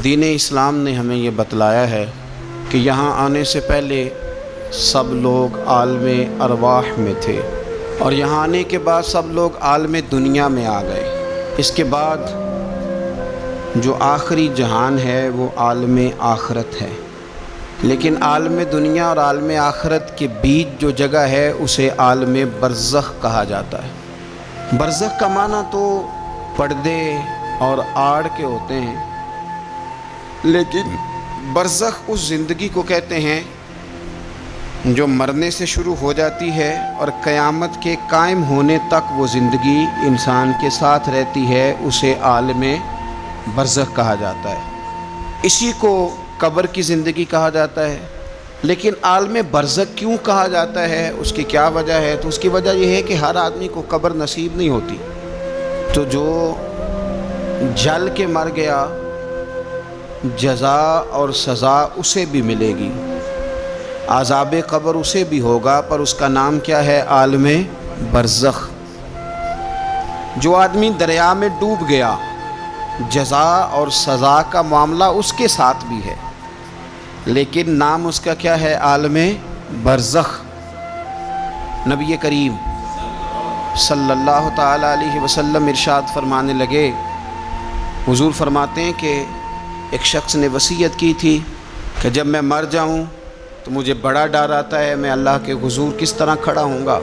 دین اسلام نے ہمیں یہ بتلایا ہے کہ یہاں آنے سے پہلے سب لوگ عالم ارواح میں تھے، اور یہاں آنے کے بعد سب لوگ عالم دنیا میں آ گئے۔ اس کے بعد جو آخری جہان ہے وہ عالم آخرت ہے، لیکن عالم دنیا اور عالم آخرت کے بیچ جو جگہ ہے اسے عالم برزخ کہا جاتا ہے۔ برزخ کا معنی تو پردے اور آڑ کے ہوتے ہیں، لیکن برزخ اس زندگی کو کہتے ہیں جو مرنے سے شروع ہو جاتی ہے اور قیامت کے قائم ہونے تک وہ زندگی انسان کے ساتھ رہتی ہے، اسے عالم برزخ کہا جاتا ہے۔ اسی کو قبر کی زندگی کہا جاتا ہے۔ لیکن عالم برزخ کیوں کہا جاتا ہے، اس کی کیا وجہ ہے؟ تو اس کی وجہ یہ ہے کہ ہر آدمی کو قبر نصیب نہیں ہوتی، تو جو جل کے مر گیا جزا اور سزا اسے بھی ملے گی، عذاب قبر اسے بھی ہوگا، پر اس کا نام کیا ہے؟ عالم برزخ۔ جو آدمی دریا میں ڈوب گیا جزا اور سزا کا معاملہ اس کے ساتھ بھی ہے، لیکن نام اس کا کیا ہے؟ عالم برزخ۔ نبی کریم صلی اللہ تعالی علیہ وسلم ارشاد فرمانے لگے، حضور فرماتے ہیں کہ ایک شخص نے وصیت کی تھی کہ جب میں مر جاؤں تو مجھے بڑا ڈر آتا ہے، میں اللہ کے حضور کس طرح کھڑا ہوں گا۔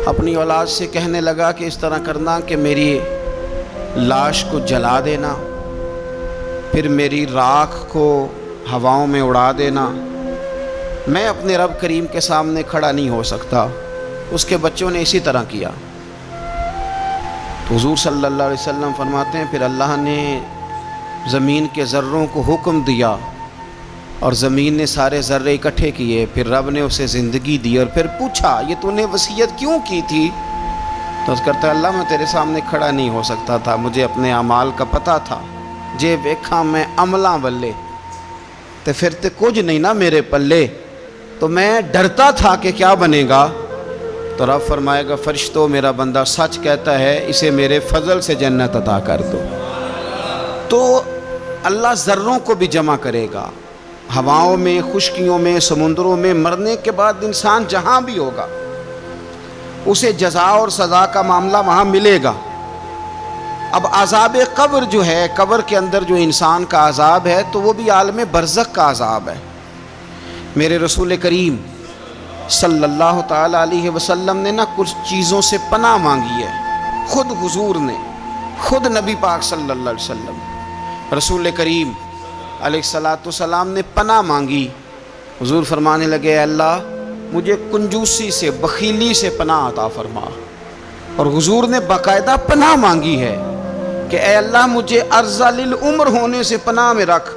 اپنی اولاد سے کہنے لگا کہ اس طرح کرنا کہ میری لاش کو جلا دینا، پھر میری راکھ کو ہواؤں میں اڑا دینا، میں اپنے رب کریم کے سامنے کھڑا نہیں ہو سکتا۔ اس کے بچوں نے اسی طرح کیا۔ تو حضور صلی اللہ علیہ وسلم فرماتے ہیں پھر اللہ نے زمین کے ذروں کو حکم دیا اور زمین نے سارے ذرے اکٹھے کیے، پھر رب نے اسے زندگی دی اور پھر پوچھا یہ تو نے وصیت کیوں کی تھی؟ تو اس کرتا ہے اللہ میں تیرے سامنے کھڑا نہیں ہو سکتا تھا، مجھے اپنے اعمال کا پتہ تھا، جے ویکھاں میں عملاں والے تے پھر تے کچھ نہیں نا میرے پلے، تو میں ڈرتا تھا کہ کیا بنے گا۔ تو رب فرمائے گا فرشتوں میرا بندہ سچ کہتا ہے، اسے میرے فضل سے جنت عطا کر دو۔ تو اللہ ذروں کو بھی جمع کرے گا، ہواؤں میں، خشکیوں میں، سمندروں میں، مرنے کے بعد انسان جہاں بھی ہوگا اسے جزا اور سزا کا معاملہ وہاں ملے گا۔ اب عذاب قبر جو ہے، قبر کے اندر جو انسان کا عذاب ہے تو وہ بھی عالم برزخ کا عذاب ہے۔ میرے رسول کریم صلی اللہ تعالی علیہ وسلم نے نا کچھ چیزوں سے پناہ مانگی ہے، خود حضور نے، خود نبی پاک صلی اللہ علیہ وسلم رسول کریم علیہ السلام نے پناہ مانگی۔ حضور فرمانے لگے اے اللہ مجھے کنجوسی سے، بخیلی سے پناہ عطا فرما، اور حضور نے باقاعدہ پناہ مانگی ہے کہ اے اللہ مجھے ارذل العمر ہونے سے پناہ میں رکھ،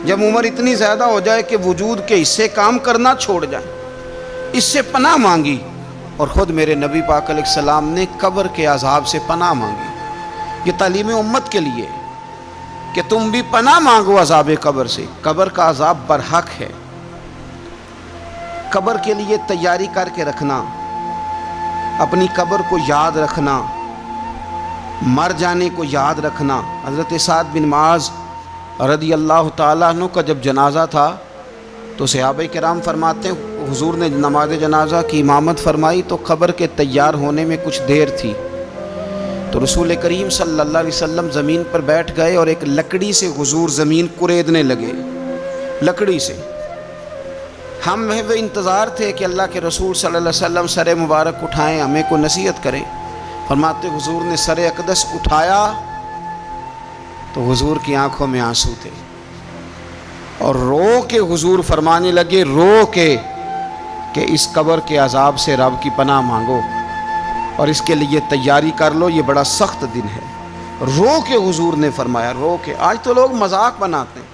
جب عمر اتنی زیادہ ہو جائے کہ وجود کے حصے کام کرنا چھوڑ جائیں، اس سے پناہ مانگی۔ اور خود میرے نبی پاک علیہ السلام نے قبر کے عذاب سے پناہ مانگی۔ یہ تعلیم امت کے لیے کہ تم بھی پناہ مانگو عذاب قبر سے۔ قبر کا عذاب برحق ہے، قبر کے لیے تیاری کر کے رکھنا، اپنی قبر کو یاد رکھنا، مر جانے کو یاد رکھنا۔ حضرت سعد بن معاذ رضی اللہ تعالیٰ عنہ کا جب جنازہ تھا تو صحابہ کرام فرماتے ہیں حضور نے نماز جنازہ کی امامت فرمائی تو قبر کے تیار ہونے میں کچھ دیر تھی، تو رسول کریم صلی اللہ علیہ وسلم زمین پر بیٹھ گئے اور ایک لکڑی سے حضور زمین کریدنے لگے، لکڑی سے۔ ہم وہ انتظار تھے کہ اللہ کے رسول صلی اللہ علیہ وسلم سر مبارک اٹھائیں، ہمیں کو نصیحت کریں۔ فرماتے حضور نے سر اقدس اٹھایا تو حضور کی آنکھوں میں آنسو تھے، اور رو کے حضور فرمانے لگے، رو کے کہ اس قبر کے عذاب سے رب کی پناہ مانگو اور اس کے لیے تیاری کر لو، یہ بڑا سخت دن ہے۔ رو کے حضور نے فرمایا، رو کے۔ آج تو لوگ مذاق بناتے ہیں،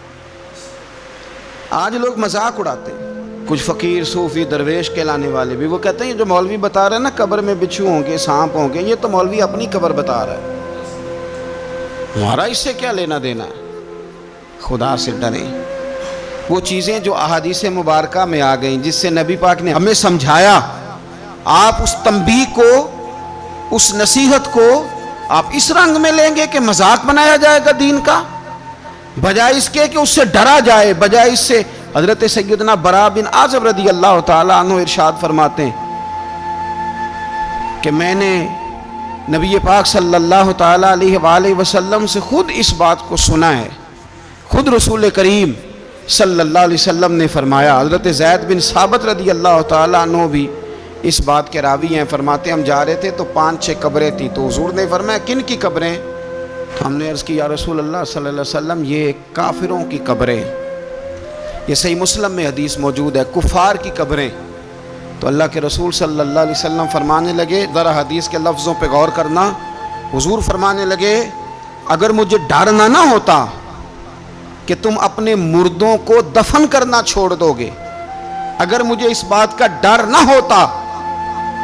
آج لوگ مذاق اڑاتے ہیں، کچھ فقیر صوفی درویش کہلانے والے بھی، وہ کہتے ہیں یہ جو مولوی بتا رہے ہیں نا قبر میں بچھو ہوں گے، سانپ ہوں گے، یہ تو مولوی اپنی قبر بتا رہا ہے، ہمارا اس سے کیا لینا دینا ہے۔ خدا سے ڈریں۔ وہ چیزیں جو احادیث مبارکہ میں آ گئیں جس سے نبی پاک نے ہمیں سمجھایا، آپ اس تنبیہ کو، اس نصیحت کو آپ اس رنگ میں لیں گے کہ مذاق بنایا جائے گا دین کا؟ بجائے اس کے کہ اس سے ڈرا جائے، بجائے اس سے حضرت سیدنا برا بن عازب رضی اللہ تعالیٰ عنہ ارشاد فرماتے ہیں کہ میں نے نبی پاک صلی اللہ تعالیٰ علیہ وآلہ وسلم سے خود اس بات کو سنا ہے، خود رسول کریم صلی اللہ علیہ وسلم نے فرمایا۔ حضرت زید بن ثابت رضی اللہ تعالیٰ عنہ بھی اس بات کے راوی ہیں، فرماتے ہم جا رہے تھے تو 5-6 قبریں تھیں، تو حضور نے فرمایا کن کی قبریں؟ تو ہم نے عرض کی یا رسول اللہ صلی اللہ علیہ وسلم یہ کافروں کی قبریں، یہ صحیح مسلم میں حدیث موجود ہے، کفار کی قبریں۔ تو اللہ کے رسول صلی اللہ علیہ وسلم فرمانے لگے، ذرا حدیث کے لفظوں پہ غور کرنا، حضور فرمانے لگے اگر مجھے ڈر نہ ہوتا کہ تم اپنے مردوں کو دفن کرنا چھوڑ دو گے، اگر مجھے اس بات کا ڈر نہ ہوتا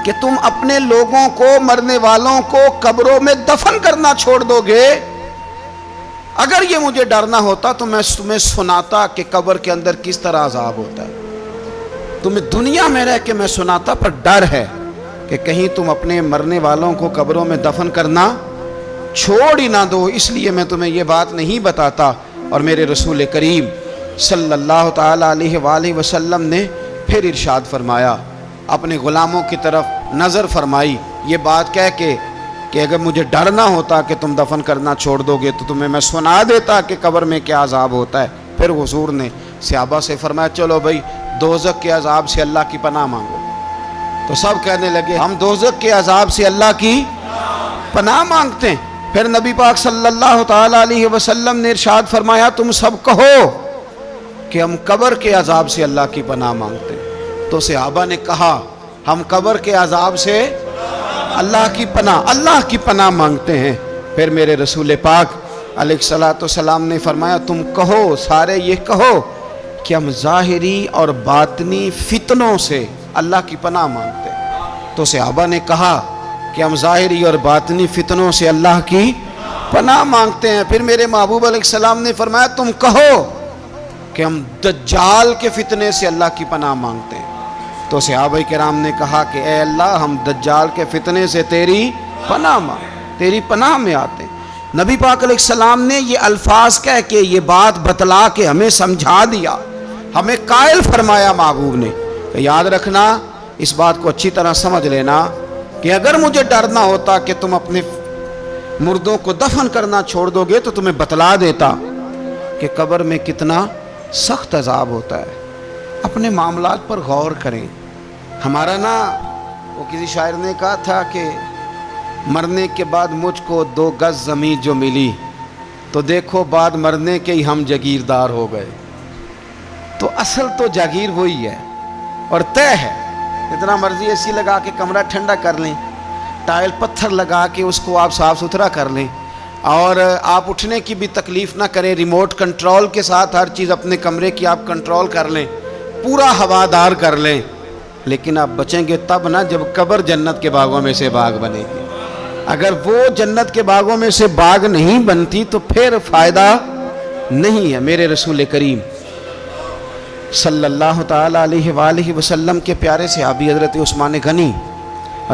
کہ تم اپنے لوگوں کو، مرنے والوں کو قبروں میں دفن کرنا چھوڑ دو گے، اگر یہ مجھے ڈر نہ ہوتا تو میں تمہیں سناتا کہ قبر کے اندر کس طرح عذاب ہوتا ہے، تمہیں دنیا میں رہ کے میں سناتا، پر ڈر ہے کہ کہیں تم اپنے مرنے والوں کو قبروں میں دفن کرنا چھوڑ ہی نہ دو، اس لیے میں تمہیں یہ بات نہیں بتاتا۔ اور میرے رسول کریم صلی اللہ تعالیٰ علیہ وآلہ وسلم نے پھر ارشاد فرمایا، اپنے غلاموں کی طرف نظر فرمائی، یہ بات کہہ کے کہ اگر مجھے ڈر نہ ہوتا کہ تم دفن کرنا چھوڑ دو گے تو تمہیں میں سنا دیتا کہ قبر میں کیا عذاب ہوتا ہے۔ پھر حضور نے صحابہ سے فرمایا چلو بھائی دوزخ کے عذاب سے اللہ کی پناہ مانگو، تو سب کہنے لگے ہم دوزخ کے عذاب سے اللہ کی پناہ مانگتے ہیں۔ پھر نبی پاک صلی اللہ تعالیٰ علیہ وسلم نے ارشاد فرمایا تم سب کہو کہ ہم قبر کے عذاب سے اللہ کی پناہ مانگتے ہیں۔ تو صحابہ نے کہا ہم قبر کے عذاب سے اللہ کی پناہ مانگتے ہیں۔ پھر میرے رسول پاک علیہ الصلوۃ والسلام نے فرمایا تم کہو، سارے یہ کہو کہ ہم ظاہری اور باطنی فتنوں سے اللہ کی پناہ مانگتے ہیں۔ تو صحابہ نے کہا کہ ہم ظاہری اور باطنی فتنوں سے اللہ کی پناہ مانگتے ہیں۔ پھر میرے محبوب علیہ السلام نے فرمایا تم کہو کہ ہم دجال کے فتنے سے اللہ کی پناہ مانگتے ہیں۔ تو صحابہ کرام نے کہا کہ اے اللہ ہم دجال کے فتنے سے تیری پناہ میں آتے ہیں۔ نبی پاک علیہ السلام نے یہ الفاظ کہہ کے یہ بات بتلا کے ہمیں سمجھا دیا، ہمیں قائل فرمایا محبوب نے کہ یاد رکھنا، اس بات کو اچھی طرح سمجھ لینا کہ اگر مجھے ڈر نہ ہوتا کہ تم اپنے مردوں کو دفن کرنا چھوڑ دو گے تو تمہیں بتلا دیتا کہ قبر میں کتنا سخت عذاب ہوتا ہے۔ اپنے معاملات پر غور کریں۔ ہمارا وہ کسی شاعر نے کہا تھا کہ مرنے کے بعد مجھ کو 2 گز زمین جو ملی تو دیکھو بعد مرنے کے ہی ہم جاگیردار ہو گئے۔ تو اصل تو جاگیر وہی ہے اور طے ہے، اتنا مرضی اے سی لگا کے کمرہ ٹھنڈا کر لیں، ٹائل پتھر لگا کے اس کو آپ صاف ستھرا کر لیں، اور آپ اٹھنے کی بھی تکلیف نہ کریں، ریموٹ کنٹرول کے ساتھ ہر چیز اپنے کمرے کی آپ کنٹرول کر لیں، پورا ہوادار کر لیں، لیکن آپ بچیں گے تب نہ جب قبر جنت کے باغوں میں سے باغ بنے گی۔ اگر وہ جنت کے باغوں میں سے باغ نہیں بنتی تو پھر فائدہ نہیں ہے۔ میرے رسول کریم صلی اللہ تعالیٰ علیہ وآلہ وسلم کے پیارے صحابی حضرت عثمان غنی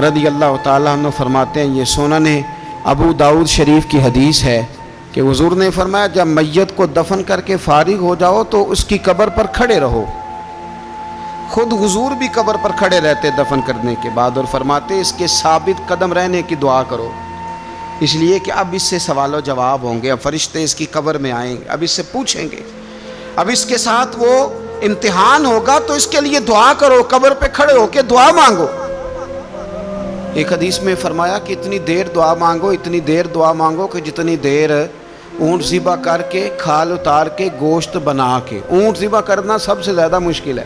رضی اللہ تعالیٰ عنہ فرماتے ہیں، یہ سنن ابو داؤد شریف کی حدیث ہے کہ حضور نے فرمایا جب میت کو دفن کر کے فارغ ہو جاؤ تو اس کی قبر پر کھڑے رہو۔ خود حضور بھی قبر پر کھڑے رہتے دفن کرنے کے بعد، اور فرماتے اس کے ثابت قدم رہنے کی دعا کرو، اس لیے کہ اب اس سے سوال و جواب ہوں گے، اب فرشتے اس کی قبر میں آئیں گے، اب اس سے پوچھیں گے، اب اس کے ساتھ وہ امتحان ہوگا، تو اس کے لیے دعا کرو، قبر پہ کھڑے ہو کے دعا مانگو۔ ایک حدیث میں فرمایا کہ اتنی دیر دعا مانگو کہ جتنی دیر اونٹ ذبح کر کے کھال اتار کے گوشت بنا کے، اونٹ ذبح کرنا سب سے زیادہ مشکل ہے،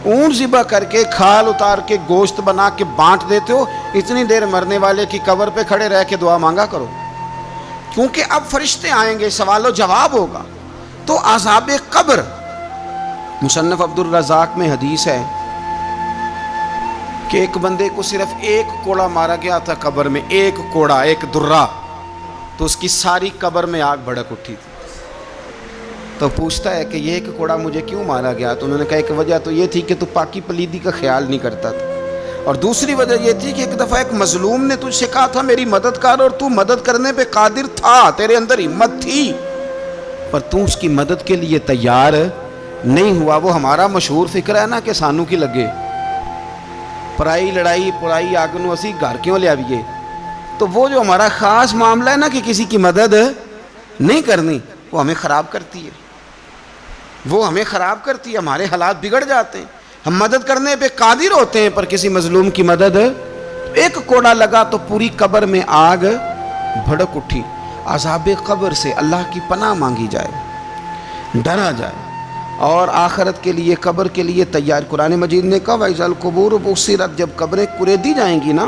اونٹ ذبح کر کے کھال اتار کے گوشت بنا کے بانٹ دیتے ہو، اتنی دیر مرنے والے کی قبر پہ کھڑے رہ کے دعا مانگا کرو، کیونکہ اب فرشتے آئیں گے، سوال و جواب ہوگا۔ تو عذاب قبر، مصنف عبد الرزاق میں حدیث ہے کہ ایک بندے کو صرف 1 کوڑا مارا گیا تھا قبر میں، 1 کوڑا، 1 درہ، تو اس کی ساری قبر میں آگ بھڑک اٹھی تھی۔ تو پوچھتا ہے کہ یہ 1 کوڑا مجھے کیوں مارا گیا؟ تو انہوں نے کہا ایک وجہ تو یہ تھی کہ تو پاکی پلیدی کا خیال نہیں کرتا تھا، اور دوسری وجہ یہ تھی کہ ایک دفعہ ایک مظلوم نے تجھ سے کہا تھا میری مدد کر، اور تو مدد کرنے پہ قادر تھا، تیرے اندر ہمت تھی، پر تو اس کی مدد کے لیے تیار نہیں ہوا۔ وہ ہمارا مشہور فکر ہے نا کہ سانو کی لگے، پرائی لڑائی پرائی آگ نو اسی گھر کیوں لے آئیے۔ تو وہ جو ہمارا خاص معاملہ ہے نا کہ کسی کی مدد نہیں کرنی، وہ ہمیں خراب کرتی ہے، وہ ہمیں خراب کرتی ہے، ہمارے حالات بگڑ جاتے ہیں۔ ہم مدد کرنے پہ قادر ہوتے ہیں پر کسی مظلوم کی مدد، ایک کوڑا لگا تو پوری قبر میں آگ بھڑک اٹھی۔ عذاب قبر سے اللہ کی پناہ مانگی جائے، ڈرا جائے، اور آخرت کے لیے قبر کے لیے تیار۔ قرآن مجید نے کہا وَإِذَا الْقُبُورُ بُعْثِرَتْ، جب قبریں کریدی جائیں گی نا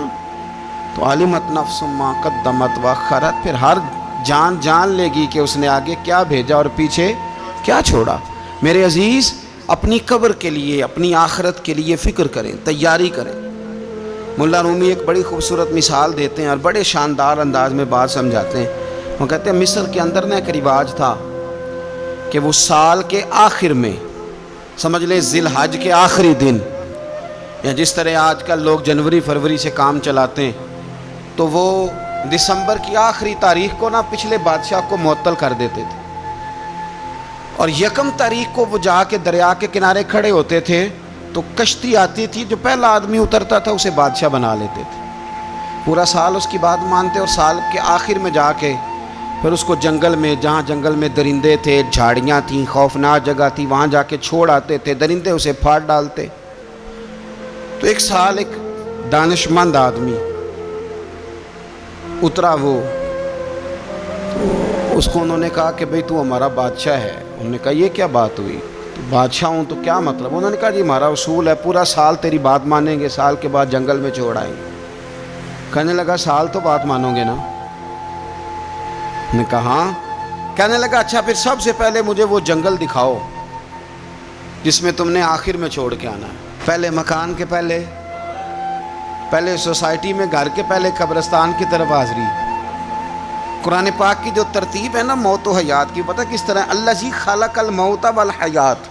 تو عَلِمَتْ نَفْسٌ مَّا قَدَّمَتْ وَأَخَّرَتْ، پھر ہر جان لے گی کہ اس نے آگے کیا بھیجا اور پیچھے کیا چھوڑا۔ میرے عزیز، اپنی قبر کے لیے، اپنی آخرت کے لیے فکر کریں، تیاری کریں۔ مولا رومی ایک بڑی خوبصورت مثال دیتے ہیں اور بڑے شاندار انداز میں بات سمجھاتے ہیں۔ وہ کہتے ہیں مصر کے اندر نا ایک رواج تھا کہ وہ سال کے آخر میں، سمجھ لیں ذی الحج کے آخری دن، یا جس طرح آج کل لوگ جنوری فروری سے کام چلاتے ہیں، تو وہ دسمبر کی آخری تاریخ کو نا پچھلے بادشاہ کو معطل کر دیتے تھے، اور یکم تاریخ کو وہ جا کے دریا کے کنارے کھڑے ہوتے تھے تو کشتی آتی تھی، جو پہلا آدمی اترتا تھا اسے بادشاہ بنا لیتے تھے۔ پورا سال اس کی بات مانتے، اور سال کے آخر میں جا کے پھر اس کو جنگل میں، جہاں جنگل میں درندے تھے، جھاڑیاں تھیں، خوفناک جگہ تھی، وہاں جا کے چھوڑ آتے تھے، درندے اسے پھاڑ ڈالتے۔ تو ایک سال ایک دانشمند آدمی اترا، وہ اس کو انہوں نے کہا کہ بھئی تو ہمارا بادشاہ ہے۔ انہوں نے کہا یہ کیا بات ہوئی، تو بادشاہ ہوں تو کیا مطلب؟ انہوں نے کہا جی ہمارا اصول ہے، پورا سال تیری بات مانیں گے، سال کے بعد جنگل میں چھوڑ آئیں گے۔ کہنے لگا سال تو بات مانو گے نا؟ نے کہا ہاں۔ کہنے لگا اچھا پھر سب سے پہلے مجھے وہ جنگل دکھاؤ جس میں تم نے آخر میں چھوڑ کے آنا ہے۔ پہلے مکان کے پہلے سوسائٹی میں، گھر کے پہلے قبرستان کی طرف حاضری۔ قرآن پاک کی جو ترتیب ہے نا موت و حیات کی، پتہ کس طرح؟ الذی خلق الموت والحیات،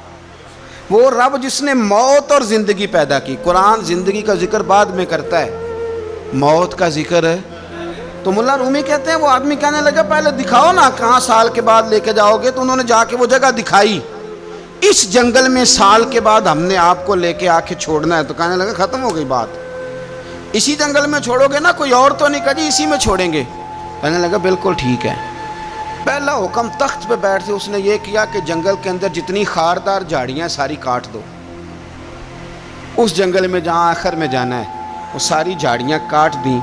وہ رب جس نے موت اور زندگی پیدا کی۔ قرآن زندگی کا ذکر بعد میں کرتا ہے، موت کا ذکر ہے۔ تو مولا رومی کہتے ہیں وہ آدمی کہنے لگا پہلے دکھاؤ نا کہاں سال کے بعد لے کے جاؤ گے۔ تو انہوں نے جا کے وہ جگہ دکھائی، اس جنگل میں سال کے بعد ہم نے آپ کو لے کے آ کے چھوڑنا ہے۔ تو کہنے لگا ختم ہو گئی بات، اسی جنگل میں چھوڑو گے نا، کوئی اور تو نہیں؟ کہا جی اسی میں چھوڑیں گے۔ کہنے لگا بالکل ٹھیک ہے۔ پہلا حکم تخت پہ بیٹھ سے اس نے یہ کیا کہ جنگل کے اندر جتنی خاردار جھاڑیاں ساری کاٹ دو۔ اس جنگل میں جہاں آخر میں جانا ہے وہ ساری جھاڑیاں کاٹ دیں۔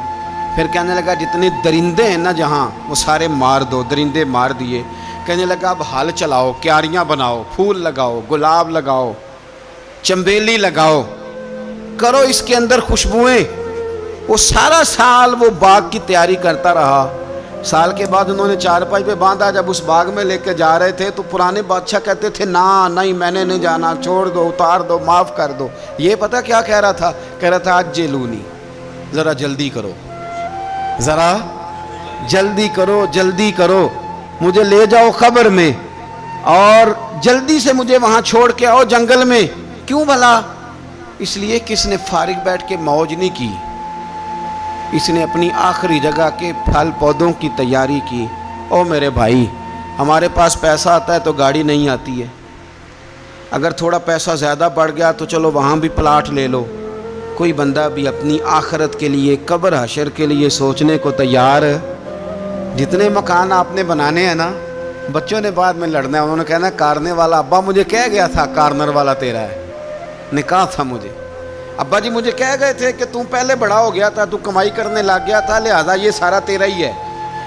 پھر کہنے لگا جتنے درندے ہیں نا جہاں، وہ سارے مار دو۔ درندے مار دیے۔ کہنے لگا اب ہل چلاؤ، کیاریاں بناؤ، پھول لگاؤ، گلاب لگاؤ، چنبیلی لگاؤ، کرو اس کے اندر خوشبوئیں۔ وہ سارا سال وہ باغ کی تیاری کرتا رہا۔ سال کے بعد انہوں نے چارپائی پہ باندھا، جب اس باغ میں لے کے جا رہے تھے تو پرانے بادشاہ کہتے تھے نا نہیں میں نے نہیں جانا، چھوڑ دو، اتار دو، معاف کر دو۔ یہ پتہ کیا کہہ رہا تھا؟ کہہ رہا تھا عجلونی، ذرا جلدی کرو، ذرا جلدی کرو، جلدی کرو، مجھے لے جاؤ قبر میں اور جلدی سے مجھے وہاں چھوڑ کے آؤ جنگل میں۔ کیوں بھلا؟ اس لیے کہ اس نے فارغ بیٹھ کے موج نہیں کی، اس نے اپنی آخری جگہ کے پھل پودوں کی تیاری کی۔ او میرے بھائی، ہمارے پاس پیسہ آتا ہے تو گاڑی نہیں آتی ہے، اگر تھوڑا پیسہ زیادہ بڑھ گیا تو چلو وہاں بھی پلاٹ لے لو۔ کوئی بندہ بھی اپنی آخرت کے لیے، قبر حشر کے لیے سوچنے کو تیار ہے؟ جتنے مکان آپ نے بنانے ہیں نا، بچوں نے بعد میں لڑنا ہے، انہوں نے کہنا کارنے والا ابا مجھے کہہ گیا تھا کارنر والا تیرا ہے، نے کہا تھا مجھے ابا جی، مجھے کہہ گئے تھے کہ تم پہلے بڑا ہو گیا تھا، تو کمائی کرنے لگ گیا تھا، لہذا یہ سارا تیرا ہی ہے۔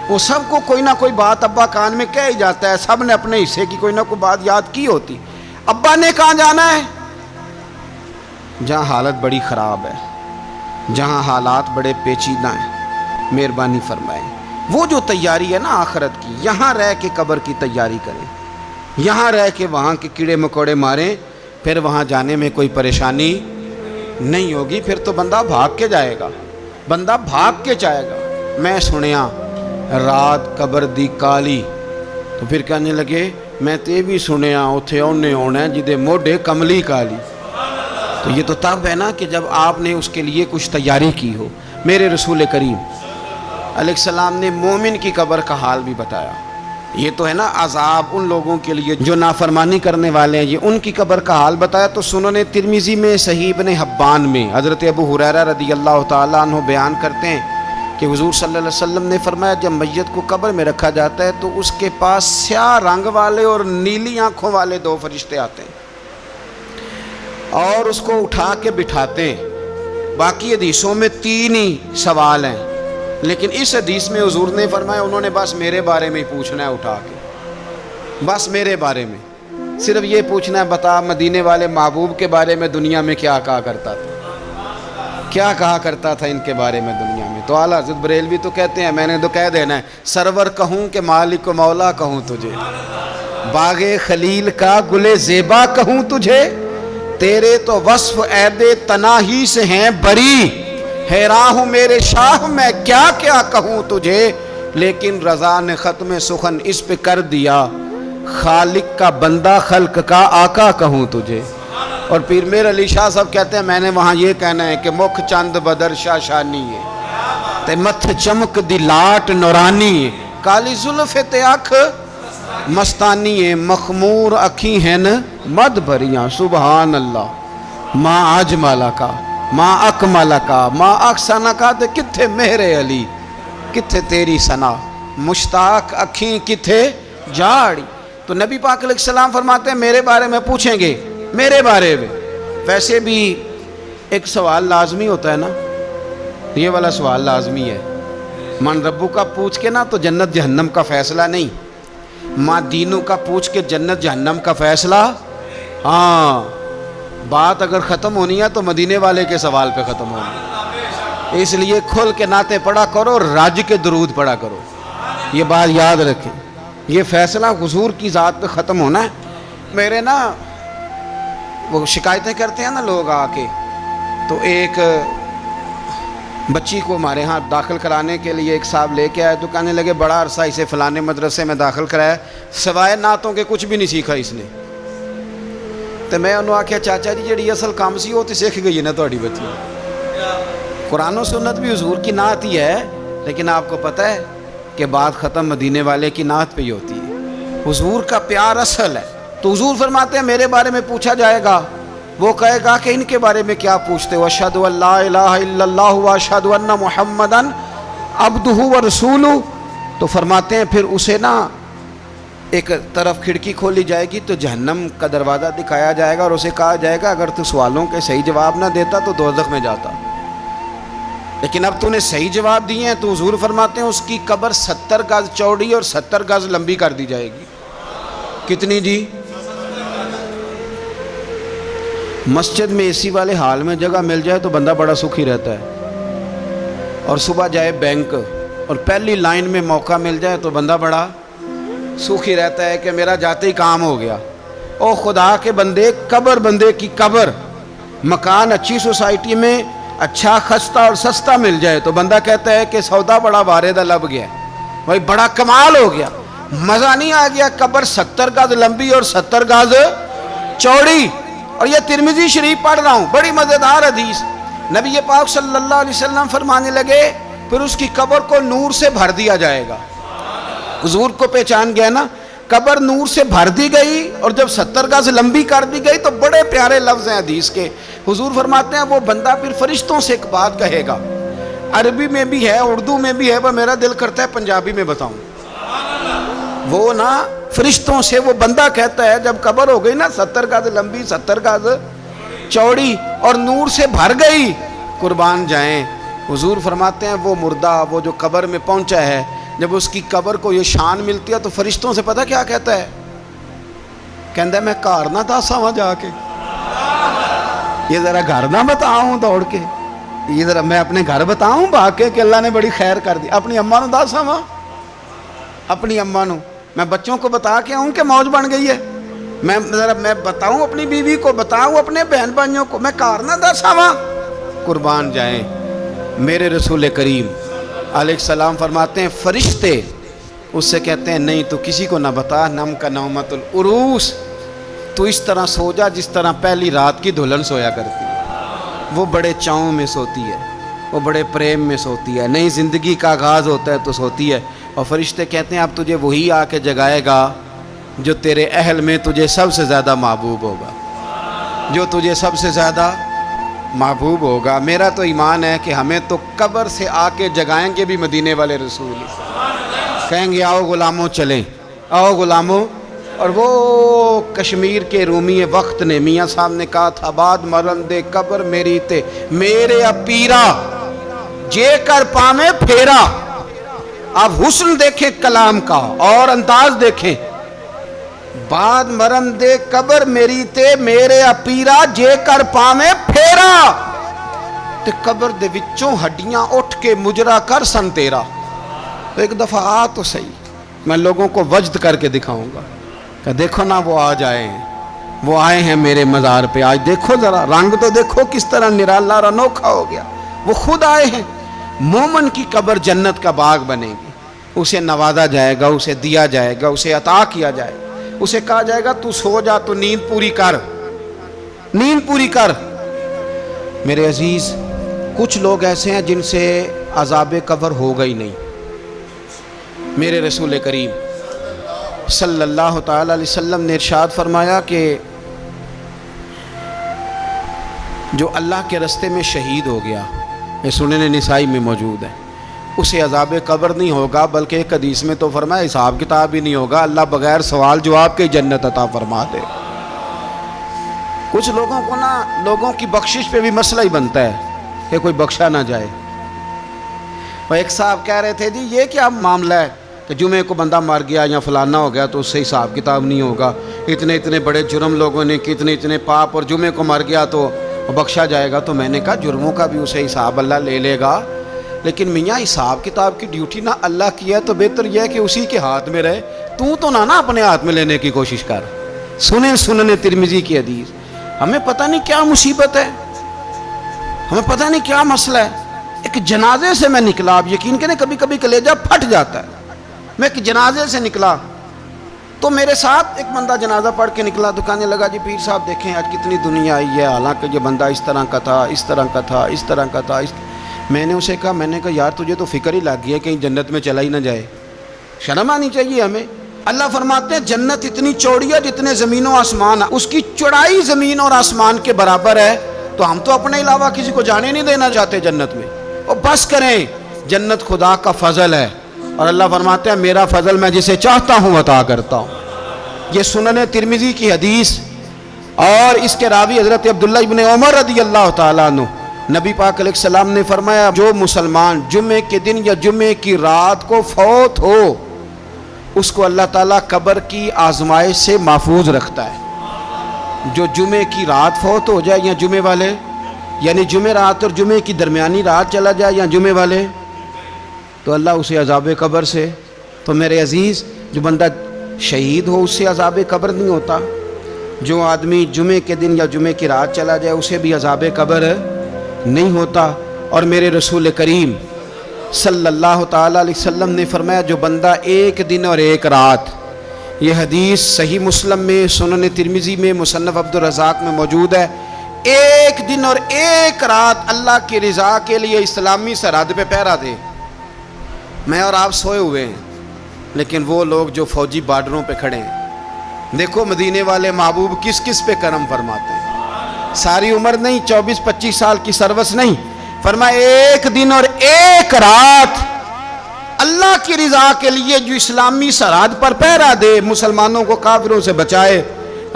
وہ سب کو کوئی نہ کوئی بات ابا کان میں کہہ ہی جاتا ہے، سب نے اپنے حصے کی کوئی نہ کوئی بات یاد کی ہوتی۔ ابا نے کہاں جانا ہے؟ جہاں حالت بڑی خراب ہے، جہاں حالات بڑے پیچیدہ ہیں، مہربانی فرمائیں۔ وہ جو تیاری ہے نا آخرت کی، یہاں رہ کے قبر کی تیاری کریں، یہاں رہ کے وہاں کے کیڑے مکوڑے ماریں، پھر وہاں جانے میں کوئی پریشانی نہیں ہوگی۔ پھر تو بندہ بھاگ کے جائے گا، بندہ بھاگ کے جائے گا۔ میں سنیا رات قبر دی کالی، تو پھر کہنے لگے میں تے بھی سنیا اتھے اونے ہونا ہے جدے موڈے کملی کالی۔ تو یہ تو تب ہے نا کہ جب آپ نے اس کے لیے کچھ تیاری کی ہو۔ میرے رسول کریم علیہ السلام نے مومن کی قبر کا حال بھی بتایا، یہ تو ہے نا عذاب ان لوگوں کے لیے جو نافرمانی کرنے والے ہیں، یہ ان کی قبر کا حال بتایا۔ تو سنن ترمذی میں، صحیح ابن حبان میں حضرت ابو ہریرہ رضی اللہ تعالیٰ عنہ بیان کرتے ہیں کہ حضور صلی اللہ علیہ وسلم نے فرمایا جب میت کو قبر میں رکھا جاتا ہے تو اس کے پاس سیاہ رنگ والے اور نیلی آنکھوں والے دو فرشتے آتے ہیں اور اس کو اٹھا کے بٹھاتے ہیں۔ باقی حدیثوں میں 3 ہی سوال ہیں، لیکن اس حدیث میں حضور نے فرمایا انہوں نے بس میرے بارے میں ہی پوچھنا ہے، اٹھا کے بس میرے بارے میں صرف یہ پوچھنا ہے، بتا مدینے والے محبوب کے بارے میں دنیا میں کیا کہا کرتا تھا، کیا کہا کرتا تھا ان کے بارے میں دنیا میں۔ تو اعلیٰ حضرت بریلوی تو کہتے ہیں، میں نے تو کہہ دینا ہے، سرور کہوں کہ مالک و مولا کہوں تجھے، باغ خلیل کا گل زیبا کہوں تجھے، تیرے تو وصف عید تناہی سے ہیں بری، حیراں ہوں میرے شاہ میں کیا کیا کہوں تجھے، لیکن رضا نے ختم سخن اس پہ کر دیا، خالق کا بندہ خلق کا آقا کہوں تجھے۔ اور پیر میر علی شاہ صاحب کہتے ہیں میں نے وہاں یہ کہنا ہے کہ مکھ چند بدر شاہ شانی ہے تے متھ چمک دی لاٹ نورانی ہے، کالی زلف تے اکھ مستانی ہے، مخمور اکھی ہیں مد بھریاں، سبحان اللہ، ما اجمل کا ما اکمل کا ما احسن کا، تے کتھے مہر علی کتھے تیری ثنا، مشتاق اکھیں کتھے جاڑی۔ تو نبی پاک علیہ السلام فرماتے ہیں میرے بارے میں پوچھیں گے، میرے بارے میں۔ ویسے بھی ایک سوال لازمی ہوتا ہے نا، یہ والا سوال لازمی ہے، من ربو کا پوچھ کے نا تو جنت جہنم کا فیصلہ نہیں، ماں دینوں کا پوچھ کے جنت جہنم کا فیصلہ۔ ہاں بات اگر ختم ہونی ہے تو مدینے والے کے سوال پہ ختم ہونی ہے، اس لیے کھل کے نعتیں پڑھا کرو، راج کے درود پڑھا کرو، یہ بات یاد رکھیں، یہ فیصلہ حضور کی ذات پہ ختم ہونا ہے۔ میرے نا وہ شکایتیں کرتے ہیں نا لوگ آ کے، تو ایک بچی کو ہمارے ہاں داخل کرانے کے لیے ایک صاحب لے کے آئے، تو کہنے لگے بڑا عرصہ اسے فلانے مدرسے میں داخل کرایا، سوائے نعتوں کے کچھ بھی نہیں سیکھا اس نے۔ تو میں انہوں آکھیا چاچا جی جڑی اصل کام سی وہ تو سیکھ گئی ہے نا تہاڈی بچی، قرآن و سنت بھی حضور کی نعت ہی ہے، لیکن آپ کو پتہ ہے کہ بات ختم مدینے والے کی نعت پہ ہی ہوتی ہے، حضور کا پیار اصل ہے۔ تو حضور فرماتے ہیں میرے بارے میں پوچھا جائے گا، وہ کہے گا کہ ان کے بارے میں کیا پوچھتے ہو، اشہد ان لا الہ الا اللہ واشہد ان محمدن عبدہ ورسولہ۔ تو فرماتے ہیں پھر اسے نا ایک طرف کھڑکی کھولی جائے گی تو جہنم کا دروازہ دکھایا جائے گا اور اسے کہا جائے گا اگر تو سوالوں کے صحیح جواب نہ دیتا تو دوزخ میں جاتا، لیکن اب تو نے صحیح جواب دیے ہیں۔ تو حضور فرماتے ہیں اس کی قبر 70 گز چوڑی اور 70 گز لمبی کر دی جائے گی۔ کتنی جی؟ مسجد میں اے سی والے حال میں جگہ مل جائے تو بندہ بڑا سکھی رہتا ہے، اور صبح جائے بینک اور پہلی لائن میں موقع مل جائے تو بندہ بڑا سکھی رہتا ہے کہ میرا جاتے ہی کام ہو گیا۔ او خدا کے بندے، قبر بندے کی قبر، مکان اچھی سوسائٹی میں اچھا خستہ اور سستا مل جائے تو بندہ کہتا ہے کہ سودا بڑا واردہ لب گیا، بھائی بڑا کمال ہو گیا، مزہ نہیں آ گیا۔ قبر 70 گز لمبی اور 70 گز چوڑی، اور یہ ترمذی شریف پڑھ رہا ہوں، بڑی مزیدار حدیث۔ نبی پاک صلی اللہ علیہ وسلم فرمانے لگے پھر اس کی قبر کو نور سے بھر دیا جائے گا۔ حضور کو پہچان گیا نا، قبر نور سے بھر دی گئی اور جب 70 گز لمبی کر دی گئی تو بڑے پیارے لفظ ہیں حدیث کے۔ حضور فرماتے ہیں وہ بندہ پھر فرشتوں سے ایک بات کہے گا، عربی میں بھی ہے اردو میں بھی ہے، پر میرا دل کرتا ہے پنجابی میں بتاؤں۔ وہ نا فرشتوں سے وہ بندہ کہتا ہے جب قبر ہو گئی نا 70 گز لمبی 70 گز چوڑی اور نور سے بھر گئی، قربان جائیں، حضور فرماتے ہیں وہ مردہ وہ جو قبر میں پہنچا ہے، جب اس کی قبر کو یہ شان ملتی ہے تو فرشتوں سے پتہ کیا کہتا ہے؟ کہتا ہے میں گھر نہ دساں وہاں جا کے، یہ ذرا گھر نہ بتاؤں دوڑ کے، یہ ذرا میں اپنے گھر بتاؤں بھاگ کے کہ اللہ نے بڑی خیر کر دی، اپنی اماں نو دساں وہاں، اپنی اماں نو میں بچوں کو بتا کے آؤں کہ موج بن گئی ہے، میں ذرا میں بتاؤں اپنی بیوی کو، بتاؤں اپنے بہن بھائیوں کو، میں گھر نہ دساں وہاں۔ قربان جائیں میرے رسول کریم علیہ السلام فرماتے ہیں فرشتے اس سے کہتے ہیں نہیں تو کسی کو نہ بتا، نم کا نومت العروس، تو اس طرح سو جا جس طرح پہلی رات کی دلہن سویا کرتی ہے، وہ بڑے چاؤں میں سوتی ہے، وہ بڑے پریم میں سوتی ہے، نئی زندگی کا آغاز ہوتا ہے تو سوتی ہے، اور فرشتے کہتے ہیں اب تجھے وہی آ کے جگائے گا جو تیرے اہل میں تجھے سب سے زیادہ محبوب ہوگا، جو تجھے سب سے زیادہ محبوب ہوگا۔ میرا تو ایمان ہے کہ ہمیں تو قبر سے آ کے جگائیں گے بھی مدینے والے رسول، کہیں گے آؤ غلاموں چلیں، آؤ غلاموں۔ اور وہ کشمیر کے رومی وقت نے میاں صاحب نے کہا تھا بعد مرندے قبر میری تے میرے پیرا جے کر پامے پھیرا۔ آپ حسن دیکھیں کلام کا اور انداز دیکھیں، بعد مرندے قبر میری تے میرے پیرا جے کر پامے پھیرا، تے قبر دے وچوں ہڈیاں اٹھ کے مجرا کر سن تیرا۔ تو ایک دفعہ آ تو صحیح، میں لوگوں کو وجد کر کے دکھاؤں گا کہ دیکھو نا وہ آج آئے ہیں، وہ آئے ہیں میرے مزار پہ، آج دیکھو ذرا رنگ تو دیکھو کس طرح نرالا اور انوکھا ہو گیا، وہ خود آئے ہیں۔ مومن کی قبر جنت کا باغ بنے گی، اسے نوازا جائے گا، اسے دیا جائے گا، اسے عطا کیا جائے گا، اسے کہا جائے گا تو سو جا، تو نیند پوری کر، نیند پوری کر۔ میرے عزیز کچھ لوگ ایسے ہیں جن سے عذاب قبر ہوگا ہی نہیں۔ میرے رسول کریم صلی اللہ تعالی علیہ وسلم نے ارشاد فرمایا کہ جو اللہ کے راستے میں شہید ہو گیا، یہ سنن نسائی میں موجود ہے، اسے عذاب قبر نہیں ہوگا، بلکہ ایک حدیث میں تو فرمایا حساب کتاب ہی نہیں ہوگا، اللہ بغیر سوال جواب کے جنت عطا فرما دے۔ کچھ لوگوں کو نا لوگوں کی بخشش پہ بھی مسئلہ ہی بنتا ہے کہ کوئی بخشا نہ جائے۔ اور ایک صاحب کہہ رہے تھے جی یہ کیا معاملہ ہے کہ جمعے کو بندہ مر گیا یا فلانا ہو گیا تو اس سے حساب کتاب نہیں ہوگا، اتنے اتنے بڑے جرم لوگوں نے کتنے اتنے پاپ، اور جمعے کو مر گیا تو بخشا جائے گا۔ تو میں نے کہا جرموں کا بھی اسے حساب اللہ لے لے گا، لیکن میاں حساب کتاب کی ڈیوٹی نہ اللہ کی ہے تو بہتر یہ ہے کہ اسی کے ہاتھ میں رہے، تو نہ اپنے ہاتھ میں لینے کی کوشش کر۔ سنیں سنن ترمذی کی حدیث، ہمیں پتہ نہیں کیا مصیبت ہے، ہمیں پتہ نہیں کیا مسئلہ ہے۔ ایک جنازے سے میں نکلا، آپ یقین کریں کبھی کبھی کلیجہ پھٹ جاتا ہے، میں ایک جنازے سے نکلا تو میرے ساتھ ایک بندہ جنازہ پڑھ کے نکلا، تو کہنے لگا جی پیر صاحب دیکھیں آج کتنی دنیا آئی ہے، حالانکہ یہ بندہ اس طرح کا تھا، اس طرح کا تھا، اس طرح کا تھا۔ میں نے اسے کہا یار تجھے تو فکر ہی لگ گئی ہے کہیں جنت میں چلا ہی نہ جائے، شرم آنی چاہیے ہمیں۔ اللہ فرماتے ہیں جنت اتنی چوڑی ہے جتنے زمین و آسمان، اس کی چوڑائی زمین اور آسمان کے برابر ہے، تو ہم تو اپنے علاوہ کسی کو جانے نہیں دینا چاہتے جنت میں۔ اور بس کریں، جنت خدا کا فضل ہے، اور اللہ فرماتے ہیں میرا فضل میں جسے چاہتا ہوں عطا کرتا ہوں۔ یہ سنن ترمذی کی حدیث، اور اس کے راوی حضرت عبداللہ ابن عمر رضی اللہ تعالیٰ عنہ، نبی پاک علیہ السلام نے فرمایا جو مسلمان جمعے کے دن یا جمعے کی رات کو فوت ہو، اس کو اللہ تعالیٰ قبر کی آزمائش سے محفوظ رکھتا ہے۔ جو جمعے کی رات فوت ہو جائے یا جمعے والے، یعنی جمعے رات اور جمعے کی درمیانی رات چلا جائے یا جمعے والے، تو اللہ اسے عذاب قبر سے، تو میرے عزیز جو بندہ شہید ہو اس سے عذاب قبر نہیں ہوتا، جو آدمی جمعے کے دن یا جمعے کی رات چلا جائے اسے بھی عذاب قبر نہیں ہوتا۔ اور میرے رسول کریم صلی اللہ تعالیٰ علیہ وسلم نے فرمایا جو بندہ ایک دن اور ایک رات، یہ حدیث صحیح مسلم میں، سنن ترمذی میں، مصنف عبدالرزاق میں موجود ہے، ایک دن اور ایک رات اللہ کی رضا کے لیے اسلامی سرحد پہ پہرا دے۔ میں اور آپ سوئے ہوئے ہیں، لیکن وہ لوگ جو فوجی بارڈروں پہ کھڑے ہیں، دیکھو مدینے والے محبوب کس کس پہ کرم فرماتے ہیں۔ ساری عمر نہیں، 24-25 سال کی سروس نہیں، فرمایا ایک دن اور ایک رات اللہ کی رضا کے لیے جو اسلامی سرحد پر پہرا دے، مسلمانوں کو کافروں سے بچائے،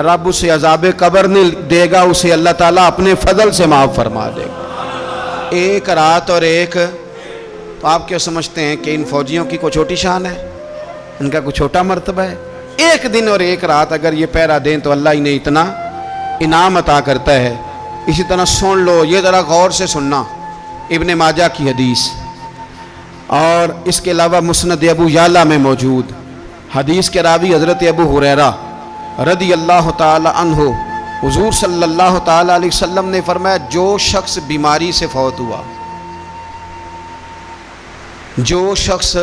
رب اسے عذاب قبر نہیں دے گا، اسے اللہ تعالیٰ اپنے فضل سے معاف فرما دے گا۔ ایک رات اور ایک، تو آپ کیا سمجھتے ہیں کہ ان فوجیوں کی کوئی چھوٹی شان ہے، ان کا کوئی چھوٹا مرتبہ ہے؟ ایک دن اور ایک رات اگر یہ پہرا دیں تو اللہ انہیں اتنا انعام عطا کرتا ہے۔ اسی طرح سن لو، یہ ذرا غور سے سننا، ابن ماجہ کی حدیث، اور اس کے علاوہ مسند ابو یعلا میں موجود حدیث کے راوی حضرت ابو ہریرہ رضی اللہ تعالی عنہ، حضور صلی اللہ تعالی علیہ وسلم نے فرمایا جو شخص بیماری سے فوت ہوا، جو شخص،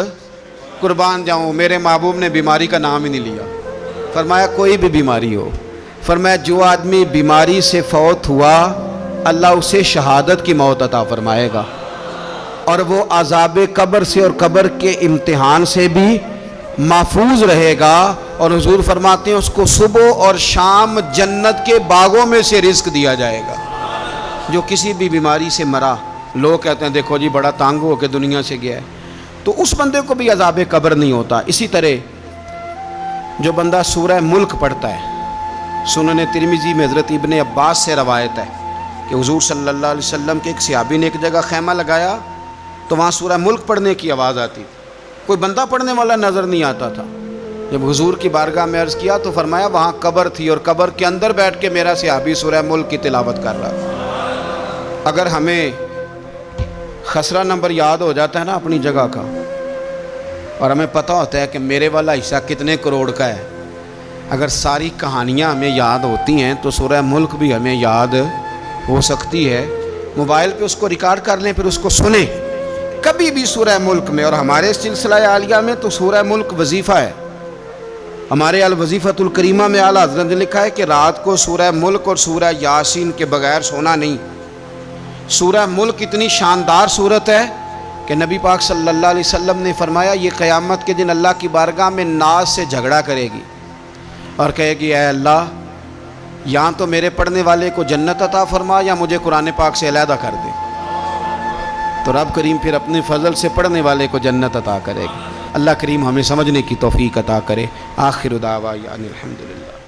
قربان جاؤں میرے محبوب نے بیماری کا نام ہی نہیں لیا، فرمایا کوئی بھی بیماری ہو، فرمایا جو آدمی بیماری سے فوت ہوا اللہ اسے شہادت کی موت عطا فرمائے گا۔ اور وہ عذاب قبر سے اور قبر کے امتحان سے بھی محفوظ رہے گا۔ اور حضور فرماتے ہیں اس کو صبح اور شام جنت کے باغوں میں سے رزق دیا جائے گا۔ جو کسی بھی بیماری سے مرا، لوگ کہتے ہیں دیکھو جی بڑا تانگ ہو کے دنیا سے گیا ہے، تو اس بندے کو بھی عذاب قبر نہیں ہوتا۔ اسی طرح جو بندہ سورہ ملک پڑھتا ہے، سنن ترمذی میں حضرت ابن عباس سے روایت ہے کہ حضور صلی اللہ علیہ وسلم کے ایک صحابی نے ایک جگہ خیمہ لگایا تو وہاں سورہ ملک پڑھنے کی آواز آتی تھی، کوئی بندہ پڑھنے والا نظر نہیں آتا تھا۔ جب حضور کی بارگاہ میں عرض کیا تو فرمایا وہاں قبر تھی اور قبر کے اندر بیٹھ کے میرا صحابی سورہ ملک کی تلاوت کر رہا تھا۔ اگر ہمیں خسرہ نمبر یاد ہو جاتا ہے نا اپنی جگہ کا، اور ہمیں پتہ ہوتا ہے کہ میرے والا حصہ کتنے کروڑ کا ہے، اگر ساری کہانیاں ہمیں یاد ہوتی ہیں تو سورہ ملک بھی ہمیں یاد ہو سکتی ہے۔ موبائل پہ اس کو ریکارڈ کر لیں، پھر اس کو سنیں کبھی بھی سورہ ملک میں۔ اور ہمارے سلسلہ عالیہ میں تو سورہ ملک وظیفہ ہے۔ ہمارے الوظیفۃ الکریمہ میں اعلیٰ حضرت نے لکھا ہے کہ رات کو سورہ ملک اور سورہ یاسین کے بغیر سونا نہیں۔ سورہ ملک اتنی شاندار صورت ہے کہ نبی پاک صلی اللہ علیہ وسلم نے فرمایا یہ قیامت کے دن اللہ کی بارگاہ میں ناز سے جھگڑا کرے گی اور کہے گی اے اللہ یہاں تو میرے پڑھنے والے کو جنت عطا فرما یا مجھے قرآن پاک سے علیحدہ کر دے۔ تو رب کریم پھر اپنے فضل سے پڑھنے والے کو جنت عطا کرے گی۔ اللہ کریم ہمیں سمجھنے کی توفیق عطا کرے۔ آخر دعوانا الحمدللہ۔